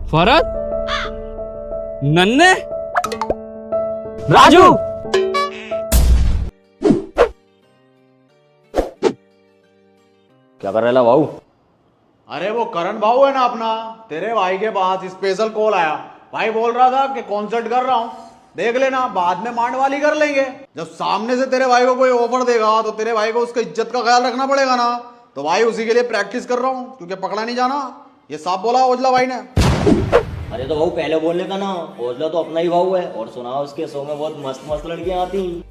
फरहत, नन्हे, राजू। क्या कर रहा भाऊ? अरे वो करण भाऊ है ना अपना, तेरे भाई के पास स्पेशल कॉल आया। भाई बोल रहा था कि कॉन्सर्ट कर रहा हूँ, देख लेना, बाद में मांड वाली कर लेंगे। जब सामने से तेरे भाई को कोई ऑफर देगा तो तेरे भाई को उसकी इज्जत का ख्याल रखना पड़ेगा ना। तो भाई उसी के लिए प्रैक्टिस कर रहा हूँ, क्योंकि पकड़ा नहीं जाना, ये साफ बोला ओजला भाई ने। अरे तो भाऊ पहले बोलने का ना, ओजला तो अपना ही भाऊ है। और सुना उसके शो में बहुत मस्त मस्त लड़कियां आती हैं।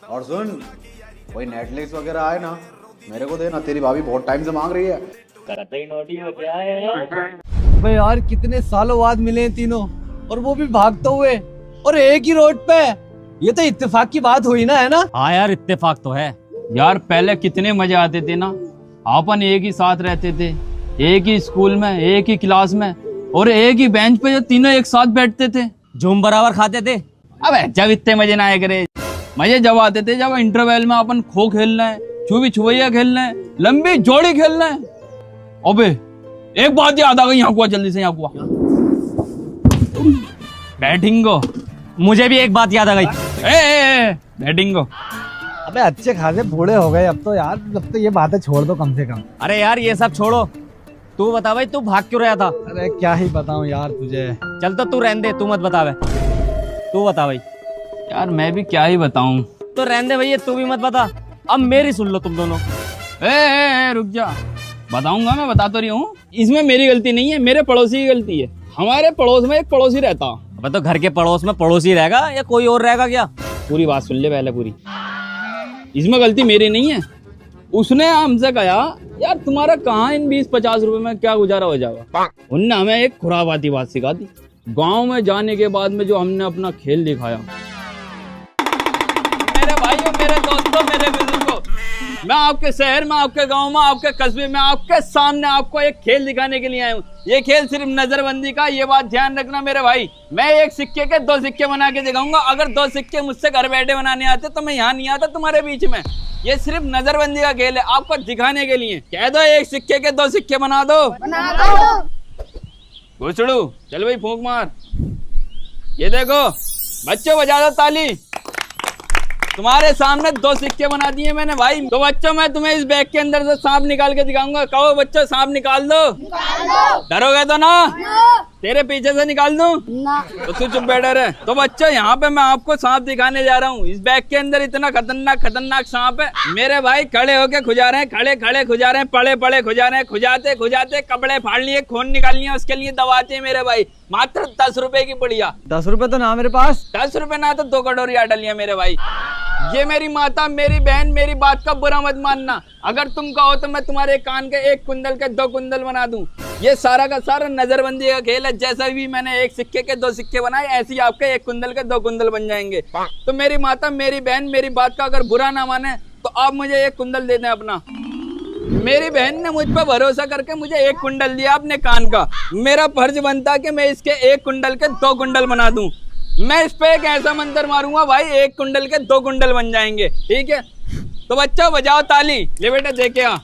और सुन, कोई नेटफ्लिक्स वगैरह आए ना, मेरे को देना, तेरी भाभी बहुत टाइम से मांग रही है। करते ही नोटी हो क्या है भाई यार कितने सालों बाद मिले हैं तीनों, और वो भी भागते हुए, और एक ही रोड पे। ये तो इत्तेफाक की बात हुई ना, है ना? हाँ यार इत्तेफाक तो है यार। पहले कितने मजे आते थे ना, अपन एक ही साथ रहते थे, एक ही स्कूल में, एक ही क्लास में, और एक ही बेंच पे जो तीनों एक साथ बैठते थे, झूम बराबर खाते थे। अबे जब इतने मजे ना आए करे, मजे जब आते थे जब इंटरवल में अपन खो खेलना है, छुपी छुपैया खेलना है, लंबी जोड़ी खेलना है। अबे एक बात याद आ गई, यहाँ कुआ, जल्दी से यहाँ कुआ, बैटिंगो। मुझे भी एक बात याद आ गई। बैटिंगो। अबे अच्छे खासे बूढ़े हो गए अब तो यार, अब तो ये बातें छोड़ दो कम से कम। अरे यार ये सब छोड़ो, तू बता भाई, तू भाग क्यों रहा था? अरे क्या ही बताऊं यार तुझे। चल तो तू रहने दे, तू मत बता। तू बता भाई। यार मैं भी क्या ही बताऊं। तो रहने दे भैया, तू भी मत बता। अब मेरी सुन लो तुम दोनों। रुक जा, बताऊंगा, मैं बता तो रही हूँ। इसमें मेरी गलती नहीं है, मेरे पड़ोसी की गलती है। हमारे पड़ोस में एक पड़ोसी रहता। अब तो घर के पड़ोस में पड़ोसी रहेगा या कोई और रहेगा क्या? पूरी बात सुन ले पहले पूरी। इसमें गलती मेरी नहीं है। उसने हमसे कहा यार तुम्हारा कहाँ इन 20-50 रुपए में क्या गुजारा हो जाएगा। उनने हमें एक खुराबाती बात सिखा दी। गांव में जाने के बाद में जो हमने अपना खेल दिखाया, मेरे भाइयों, मेरे दोस्तों, मेरे बुजुर्गों, मैं आपके शहर में, आपके गांव में, आपके कस्बे में, आपके सामने आपको एक खेल दिखाने के लिए आया हूँ। ये खेल सिर्फ नजरबंदी का, ये बात ध्यान रखना मेरे भाई। मैं एक सिक्के के 2 सिक्के बना के दिखाऊंगा। अगर 2 सिक्के मुझसे घर बैठे बनाने आते तो मैं यहाँ नहीं आता तुम्हारे बीच में। ये सिर्फ नजरबंदी का खेल है, आपको दिखाने के लिए। कह दो एक सिक्के के 2 सिक्के बना दो। घुसड़ू चल भाई, फूंक मार। ये देखो बच्चों, बजा दो ताली। तुम्हारे सामने 2 सिक्के बना दिए मैंने भाई। तो बच्चों मैं तुम्हें इस बैग के अंदर से सांप निकाल के दिखाऊंगा। कहो बच्चों सांप निकाल दो। डरोगे तो ना? तेरे पीछे से निकाल दूं? तो तू चुप बैठा रहे। तो बच्चों यहाँ पे मैं आपको सांप दिखाने जा रहा हूँ। इस बैग के अंदर इतना खतरनाक सांप है मेरे भाई। खड़े होके खुजा रहे हैं, खड़े खुजा रहे हैं, पड़े खुजा रहे हैं। खुजाते कपड़े फाड़ लिए, खून निकाल लिया, उसके लिए दवाते हैं मेरे भाई। मात्र 10 रुपए की बढ़िया। 10 रुपए तो ना मेरे पास। 10 रुपए ना तो 2 कटोरी आटा लिया मेरे भाई। ये मेरी माता, मेरी बहन, मेरी बात का बुरा मत मानना। अगर तुम कहो तो मैं तुम्हारे कान के 1 कुंडल के 2 कुंडल बना दूं। ये सारा का सारा नजरबंदी का खेल है। जैसा भी मैंने एक सिक्के के 2 सिक्के बनाए, ऐसे ही आपके 1 कुंडल के 2 कुंडल बन जाएंगे। तो मेरी माता, मेरी बहन, मेरी बात का अगर बुरा ना माने तो आप मुझे 1 कुंडल दे दें अपना। मेरी बहन ने मुझ पर भरोसा करके मुझे 1 कुंडल दिया अपने कान का। मेरा फर्ज बनता कि मैं इसके 1 कुंडल के 2 कुंडल बना दूं। मैं इस पे एक ऐसा मंत्र मारूंगा भाई, 1 कुंडल के 2 कुंडल बन जाएंगे। ठीक है, तो बच्चा बजाओ ताली। ले बेटा देखे आ।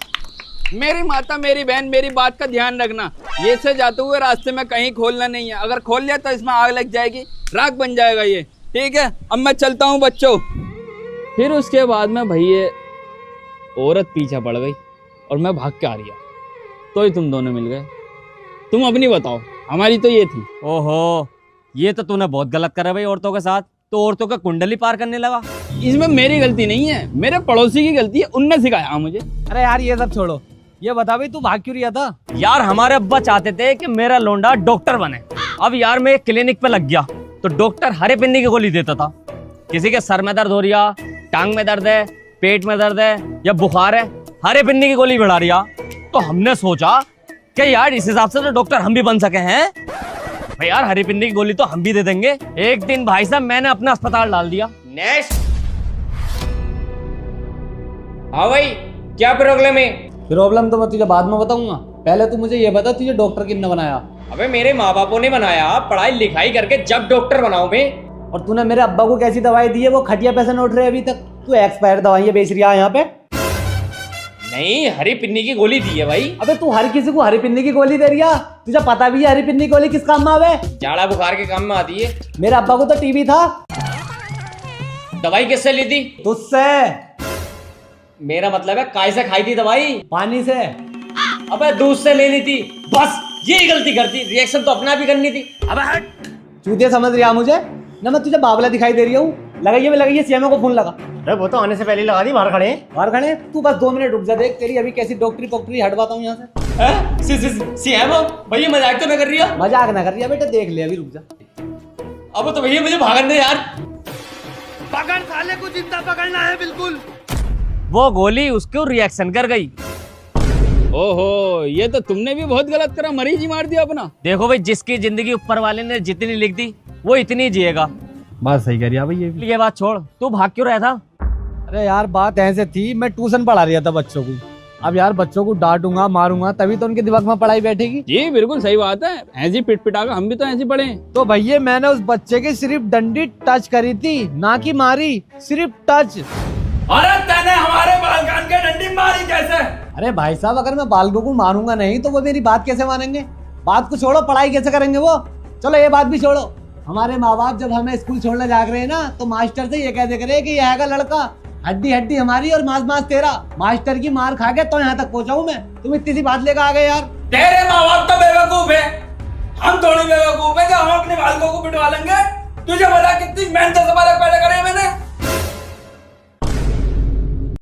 मेरी माता, मेरी बहन, मेरी बात का ध्यान रखना। ये से जाते हुए रास्ते में कहीं खोलना नहीं है। अगर खोल लिया तो इसमें आग लग जाएगी, राख बन जाएगा ये। ठीक है, अब मैं चलता हूँ बच्चों। फिर उसके बाद में भाई ये औरत पीछे पड़ गई और मैं भाग के आ रही। तो ही तुम दोनों मिल गए। तुम अपनी बताओ, हमारी तो ये थी। ओहो, ये तो तूने बहुत गलत करा भाई औरतों के साथ। तो औरतों का कुंडली पार करने लगा। इसमें मेरी गलती नहीं है, मेरे पड़ोसी की गलती है। उनने सिखाया मुझे। अरे यार ये सब छोड़ो, ये बता भाई तू भाग क्यों रहा था? यार हमारे अब्बा चाहते थे कि मेरा लोंडा डॉक्टर बने। अब यार मैं एक क्लिनिक पे लग गया तो डॉक्टर हरे पिंडी की गोली देता था। किसी के सर में दर्द हो रहा, टांग में दर्द है, पेट में दर्द है या बुखार है, हरे पिंडी की गोली बढ़ा रहा। तो हमने सोचा कि यार इस हिसाब से तो डॉक्टर हम भी बन सके हैं भाई। यार हरी पिंडी की गोली तो हम भी दे देंगे। एक दिन भाई साहब मैंने अपना अस्पताल डाल दिया। नेक्स्ट। हाँ भाई क्या प्रॉब्लम है? प्रॉब्लम तो मैं तुझे बाद में बताऊंगा, पहले तू मुझे ये बता तुझे डॉक्टर किसने बनाया? अबे मेरे माँ बापों ने बनाया, पढ़ाई लिखाई करके जब डॉक्टर बनाऊं मैं। और तूने मेरे अब्बा को कैसी दवाई दी है? वो खटिया पैसे नोट रहे अभी तक। तू एक्सपायर दवाइयां बेच रहा है यहाँ पे। नहीं, हरी पिन्नी की गोली दी है भाई। अबे तू हर किसी को हरी पिन्नी की गोली दे रिया, तुझे पता भी है हरी पिन्नी की गोली किस काम में आवे? जाड़ा बुखार के काम में आती है। मेरे अब्बा को तो टीबी था। दवाई किससे ली थी? तुझसे। मेरा मतलब है काय से खाई थी दवाई? पानी से। अबे दूध से ले ली थी। बस यही गलती करती, रिएक्शन तो अपना भी करनी थी। अबे हट। चूतिया समझ रिया मुझे ना, मैं तुझे बाबला दिखाई दे रही हूँ। लगाइए सीएमओ को फोन लगा। अरे वो तो आने से पहले लगा दी, बाहर खड़े हैं। बाहर खड़े हैं? तू बस 2 मिनट रुक जा, देख तेरी अभी कैसी डॉक्टरी पोक्टरी हटवाता हूँ यहाँ से। सीएमओ भैया मजाक तो ना कर रही हो? मजाक ना कर रही है बेटा, देख ले अभी, रुक जा। अब तो भैया मुझे भागने दे यार। पकड़ साले को, जिंदा पकड़ना है बिल्कुल। वो गोली उसको रिएक्शन कर गई। ओहो, ये तो तुमने भी बहुत गलत करा, मरीज ही मार दिया अपना। देखो भाई, जिसकी जिंदगी ऊपर वाले ने जितनी लिख दी वो इतनी जिएगा। बात सही कह रही है भाई ये बात छोड़, तू भाग क्यों रहा था? अरे यार बात ऐसे थी, मैं ट्यूशन पढ़ा रहा था बच्चों को। अब यार बच्चों को डांटूंगा मारूंगा तभी तो उनके दिमाग में पढ़ाई बैठेगी। जी बिल्कुल सही बात है, ऐसी पिट पिटा कर हम भी तो ऐसी पढ़े। तो भैया मैंने उस बच्चे की सिर्फ डंडी टच करी थी, ना कि मारी, सिर्फ टच। अरे तूने हमारे बालकान के डंडी मारी कैसे? अरे भाई साहब, अगर मैं बालकों को मारूंगा नहीं तो वो मेरी बात कैसे मानेंगे? बात को छोड़ो, पढ़ाई कैसे करेंगे वो? चलो ये बात भी छोड़ो, हमारे माँ बाप जब हमें स्कूल छोड़ने जा रहे हैं ना, तो मास्टर से ये कह दे रहे कि ये है लड़का, हड्डी हड्डी हमारी और मांस मांस तेरा। मास्टर की मार खा के तो यहाँ तक पहुंचा हूँ मैं, तुम इतनी सी बात लेकर आ गए यार। तेरे माँ बाप तो बेवकूफ है, हम थोड़ी बेवकूफ है कि हम अपने बालकों को पिटवा लेंगे। तुझे पता कितनी मेहनत से बालक पैदा करे मैंने,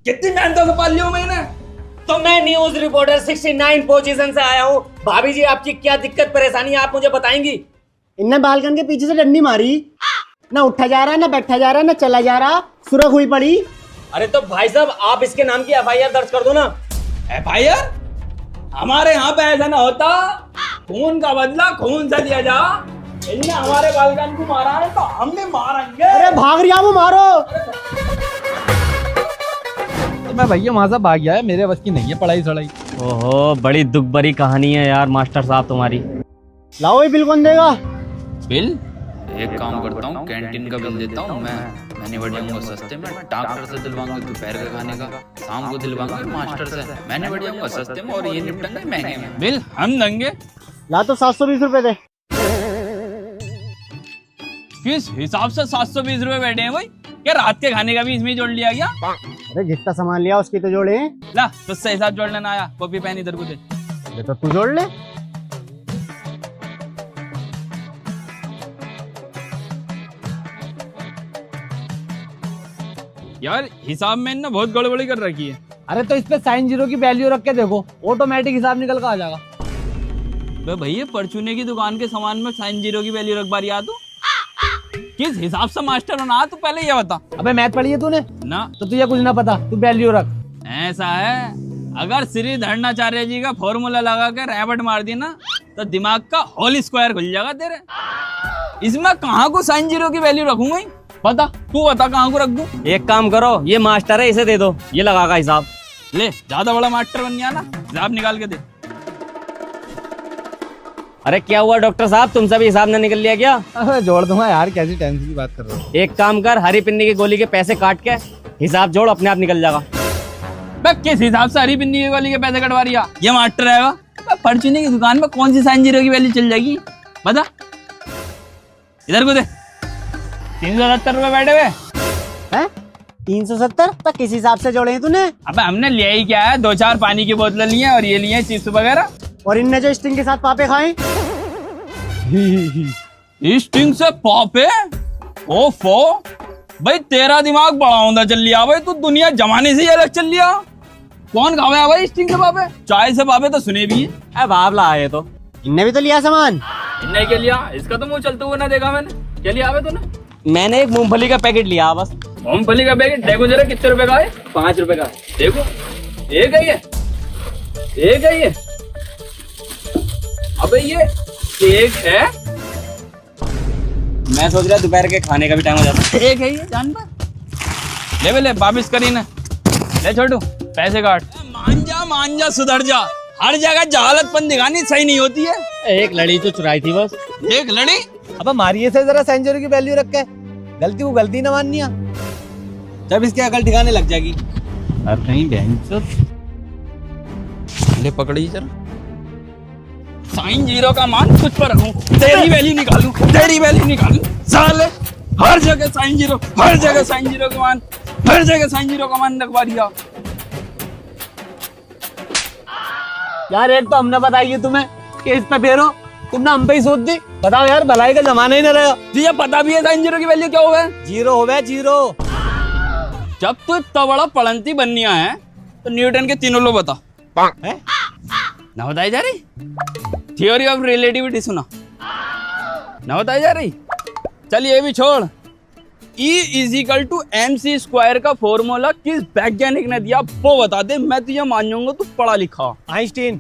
कितनी मेहनत से पाल लिया मैंने। तो मैं न्यूज रिपोर्टर 69 पोजीशन से आया हूँ। भाभी जी आपकी क्या दिक्कत परेशानी है, आप मुझे बताएंगी? इनने बालकन के पीछे से डंडी मारी, ना उठा जा रहा, ना बैठा जा रहा, ना चला जा रहा, सुरख हुई पड़ी। अरे तो भाई साहब आप इसके नाम की FIR दर्ज कर दो ना। FIR? हमारे यहाँ पे ऐसा ना होता, खून का बदला खून से दिया जा। इनने हमारे बालकान को मारा है तो हम भी मारेंगे। अरे भाग रिया वो, मारो। तो मैं भैया वहां से भाग गया है, मेरे बस की नहीं है पढ़ाई सड़ाई। ओहो, बड़ी दुख भरी कहानी है यार मास्टर साहब तुम्हारी। लाओ ये बिल कौन देगा? बिल? एक काम करता हूँ, कैंटीन का बिल देता हूँ मैंने बढ़ जाऊंगा सस्ते में। डॉक्टर से दिलवाऊंगा दोपहर का खाने का, शाम को दिलवाऊंगा मास्टर से, मैंने बढ़ जाऊंगा सस्ते में और ये निपटेंगे महंगे में। बिल हम देंगे। ला तो 720 रुपए दे। किस हिसाब से 720 रुपए बैठे हैं भाई? क्या रात के खाने का भी इसमें जोड़ लिया गया? अरे जितना सामान लिया उसकी तो जोड़े। ला तुझसे हिसाब जोड़ लेना आया, कॉपी पेन इधर को दे। ये तो तू जोड़ ले। यार हिसाब में ना बहुत गड़बड़ी कर रखी है। अरे तो इस पे साइन जीरो की वैल्यू रख के देखो, ऑटोमेटिक हिसाब निकल कर आ जाएगा। बे भैया परचूने की दुकान के सामान में साइन जीरो की वैल्यू रख बार याद हो? किस हिसाब से मास्टर बना तू पहले ये बता। अबे मैथ पढ़ी है तूने ना? तो तुझे कुछ ना पता, तू वैल्यू रख। ऐसा है, अगर श्री धरणाचार्य जी का फॉर्मूला लगा कर रैबट मार दी ना तो दिमाग का होल स्क्वायर खुल जाएगा तेरे। इसमें कहाँ को साइन जीरो की वैल्यू रखूंगा? बता, तू बता कहाँ को रख दूं? एक काम करो, ये मास्टर है इसे दे दो, ये लगागा हिसाब। ले ज्यादा बड़ा मास्टर बन गया ना, हिसाब निकाल के दे। अरे क्या हुआ डॉक्टर साहब, तुमसे भी हिसाब ना निकल लिया क्या? अबे जोड़ दूंगा यार, कैसी टेंशन की बात कर रहे हो? एक काम कर, हरी पिन्नी की गोली के पैसे काट के हिसाब जोड़, अपने आप निकल जाएगा। बे किस हिसाब से हरी पिन्नी वाली के पैसे कटवा रही है? ये मास्टर है परचूने की दुकान में कौन सी साइन जीरो की वैल्यू चल जाएगी? बता, इधर को दे। 370 रुपए बैठे हुए हैं? 370 तो किस हिसाब से जोड़े हैं तूने? अबे हमने लिया ही क्या है, 2-4 पानी की बोतलें ली हैं और ये लिए चिप्स वगैरह। और इनने जो स्टिंग के साथ पापे खाए। स्टिंग से पापे? ओफो भाई, तेरा दिमाग बड़ा होता चल लिया भाई, तू दुनिया जमाने से ही अलग चल लिया। कौन खावे भाई स्टिंग से पापे? चाय से पापे तो सुने भी है। बाबला आए तो इनने भी तो लिया सामान। इनने क्या लिया? इसका तो मुंह चलते हुए ना देखा मैंने। क्या लिया आवे तूने? मैंने एक मूंगफली का पैकेट लिया बस। मूंगफली का पैकेट? देखो जरा कितने रुपए का है। 5 रुपए का। देखो एक है ये, एक है ये। अबे ये एक है। मैं सोच रहा दोपहर के खाने का भी टाइम हो जाता। एक है ये, जान पर। ले वापिस करी ना। ले छोटू पैसे काट। मान जा सुधर जा, हर जगह जहालतपन दिखानी सही नहीं होती है। एक लड़ी तो चुराई थी बस। एक लड़ी? अब मारिए से जरा साइन जीरो की वैल्यू रख के, गलती को गलती ना माननी, जब इसकी अकल ठिकाने लग जाएगी। कहीं बहन ले पकड़ी जरा, साइन जीरो का मान तुझ पर रखूं, तेरी वैल्यू निकालूं, तेरी वैल्यू निकालूं। साले हर जगह साइन जीरो, हर जगह साइन जीरो का मान, हर जगह साइन जीरो का मान रखवा दिया। यार एक तो हमने बताई तुम्हें कि इस पे फेरो, तुमने हम पे ही सोच दी। बताओ यार, भलाई का जमाना ही न रहा। तुझे पता भी है साइन जीरो की वैल्यू क्या होगा? जीरो हो गया, जीरो। जब तू इतना बड़ा पढ़ंती बननिया है तो न्यूटन के तीनों लो बता। है? ना बताई जा रही? थियोरी ऑफ रिलेटिविटी सुना, ना बताई जा रही? चल ये भी छोड़। E इजिकल टू mc² का फॉर्मूला किस वैज्ञानिक ने दिया वो बता दे, मैं तुझे मान जाऊंगा तू पढ़ा लिखा। आइंस्टीन।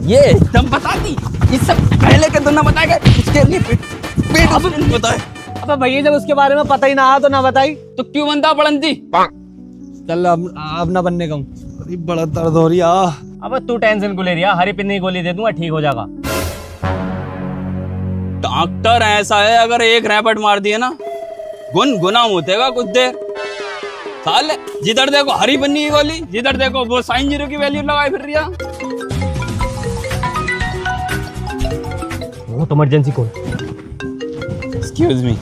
ये एकदम बता दी, इस सब पहले के तो ना बताएगा, इसके लिए पेट अब बताए। अब भैया जब उसके बारे में पता ही ना आ तो ना बताई, तो क्यों बनता पढ़ंती? चल अब ना बनने का हूँ। अरे बड़ा दर्द हो रही है। अब तू टेंशन को ले रही है, हरी पिन्नी की गोली दे दूंगा, ठीक हो जाएगा। डॉक्टर ऐसा है, अगर एक रैपट मार दिए ना गुनगुना मुतेगा कुछ देर। साले जिधर देखो हरी पन्नी की गोली, जिधर देखो वो साइन जीरो की वैल्यू लगाए फिर रिया। वो तो इमरजेंसी कॉल। Excuse me.